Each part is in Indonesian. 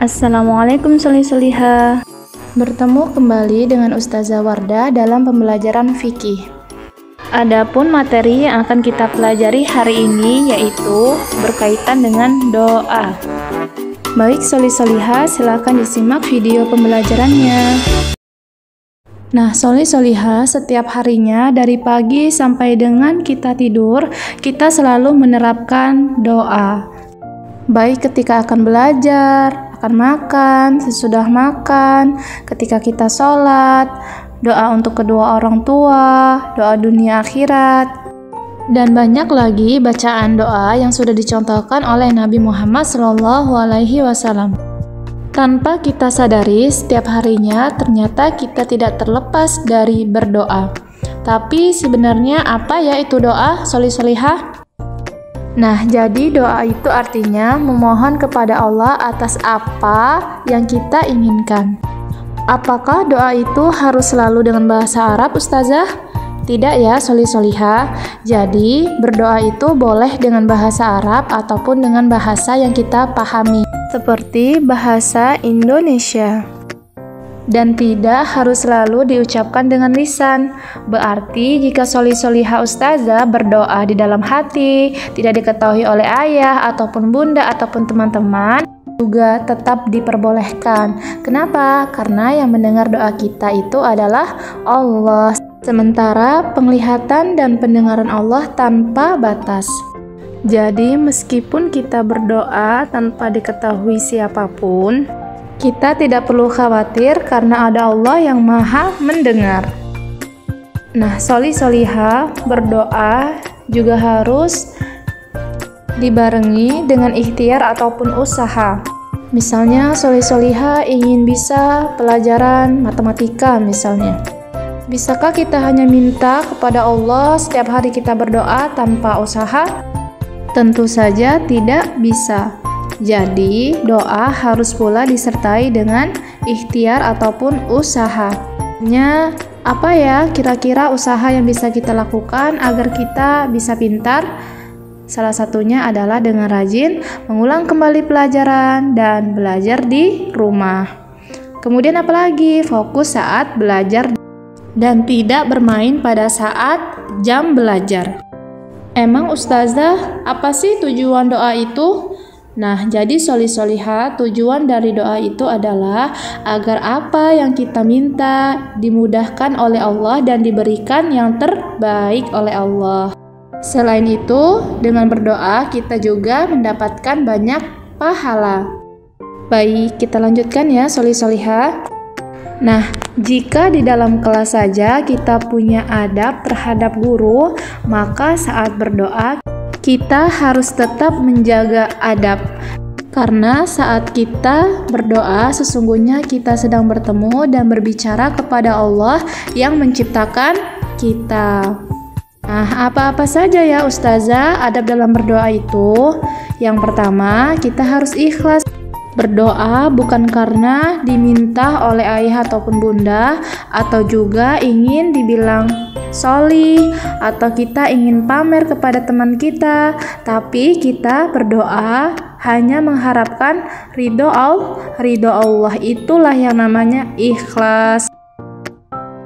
Assalamualaikum Solih-Solihah. Bertemu kembali dengan Ustazah Wardah dalam pembelajaran fikih. Adapun materi yang akan kita pelajari hari ini yaitu berkaitan dengan doa. Baik Solih-Solihah, silakan disimak video pembelajarannya. Nah, Solih-Solihah, setiap harinya dari pagi sampai dengan kita tidur, kita selalu menerapkan doa. Baik ketika akan belajar, akan makan, sesudah makan, ketika kita sholat, doa untuk kedua orang tua, doa dunia akhirat, dan banyak lagi bacaan doa yang sudah dicontohkan oleh Nabi Muhammad SAW. Tanpa kita sadari, setiap harinya ternyata kita tidak terlepas dari berdoa. Tapi sebenarnya apa ya itu doa, Solih-Solihah? Nah, jadi doa itu artinya memohon kepada Allah atas apa yang kita inginkan. Apakah doa itu harus selalu dengan bahasa Arab, Ustazah? Tidak ya, Solih-Solihah. Jadi, berdoa itu boleh dengan bahasa Arab ataupun dengan bahasa yang kita pahami, seperti bahasa Indonesia. Dan tidak harus selalu diucapkan dengan lisan. Berarti jika Solih-Solihah Ustazah berdoa di dalam hati, tidak diketahui oleh ayah ataupun bunda ataupun teman-teman, juga tetap diperbolehkan. Kenapa? Karena yang mendengar doa kita itu adalah Allah. Sementara penglihatan dan pendengaran Allah tanpa batas. Jadi meskipun kita berdoa tanpa diketahui siapapun, kita tidak perlu khawatir karena ada Allah yang Maha mendengar. Nah, Solih-Solihah, berdoa juga harus dibarengi dengan ikhtiar ataupun usaha. Misalnya Solih-Solihah ingin bisa pelajaran matematika misalnya. Bisakah kita hanya minta kepada Allah setiap hari kita berdoa tanpa usaha? Tentu saja tidak bisa. Jadi, doa harus pula disertai dengan ikhtiar ataupun usaha. Apa ya kira-kira usaha yang bisa kita lakukan agar kita bisa pintar? Salah satunya adalah dengan rajin mengulang kembali pelajaran dan belajar di rumah. Kemudian apalagi? Fokus saat belajar dan tidak bermain pada saat jam belajar. Emang Ustazah, apa sih tujuan doa itu? Nah, jadi Solih-Solihah, tujuan dari doa itu adalah agar apa yang kita minta dimudahkan oleh Allah dan diberikan yang terbaik oleh Allah. Selain itu, dengan berdoa kita juga mendapatkan banyak pahala. Baik, kita lanjutkan ya Solih-Solihah. Nah, jika di dalam kelas saja kita punya adab terhadap guru, maka saat berdoa kita harus tetap menjaga adab. Karena saat kita berdoa, sesungguhnya kita sedang bertemu dan berbicara kepada Allah yang menciptakan kita. Nah, apa-apa saja ya Ustazah adab dalam berdoa itu? Yang pertama, kita harus ikhlas. Berdoa bukan karena diminta oleh ayah ataupun bunda, atau juga ingin dibilang solih, atau kita ingin pamer kepada teman kita, tapi kita berdoa hanya mengharapkan ridho Allah. Itulah yang namanya ikhlas.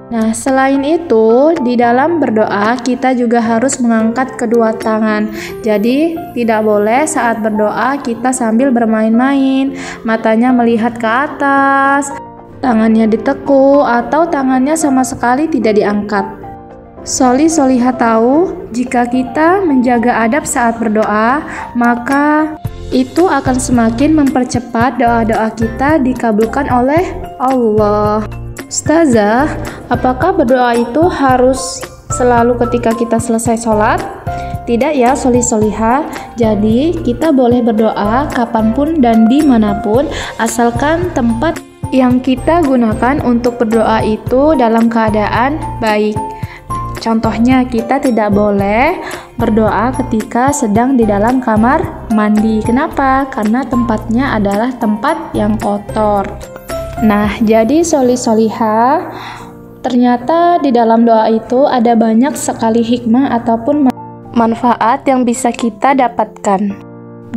Nah, selain itu, di dalam berdoa kita juga harus mengangkat kedua tangan. Jadi, tidak boleh saat berdoa kita sambil bermain-main, matanya melihat ke atas, tangannya ditekuk, atau tangannya sama sekali tidak diangkat. Solih-Solihah tahu, jika kita menjaga adab saat berdoa, maka itu akan semakin mempercepat doa-doa kita dikabulkan oleh Allah. Ustazah, apakah berdoa itu harus selalu ketika kita selesai sholat? Tidak ya Solih-Solihah. Jadi kita boleh berdoa kapanpun dan dimanapun, asalkan tempat yang kita gunakan untuk berdoa itu dalam keadaan baik. Contohnya, kita tidak boleh berdoa ketika sedang di dalam kamar mandi. Kenapa? Karena tempatnya adalah tempat yang kotor. Nah, jadi Solih-Solihah, ternyata di dalam doa itu ada banyak sekali hikmah ataupun manfaat yang bisa kita dapatkan.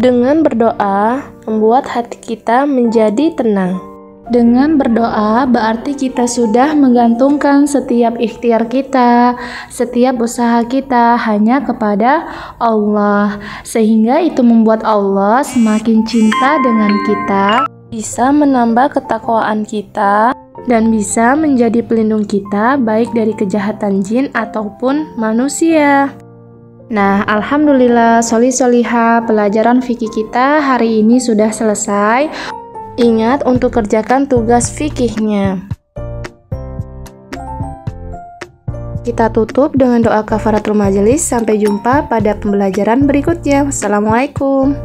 Dengan berdoa, membuat hati kita menjadi tenang. Dengan berdoa berarti kita sudah menggantungkan setiap ikhtiar kita, setiap usaha kita hanya kepada Allah, sehingga itu membuat Allah semakin cinta dengan kita, Bisa menambah ketakwaan kita, dan bisa menjadi pelindung kita baik dari kejahatan jin ataupun manusia. Nah, alhamdulillah sholih-sholihah, pelajaran fikih kita hari ini sudah selesai. ingat untuk kerjakan tugas fikihnya. Kita tutup dengan doa kafaratul majelis. Sampai jumpa pada pembelajaran berikutnya. Wassalamualaikum.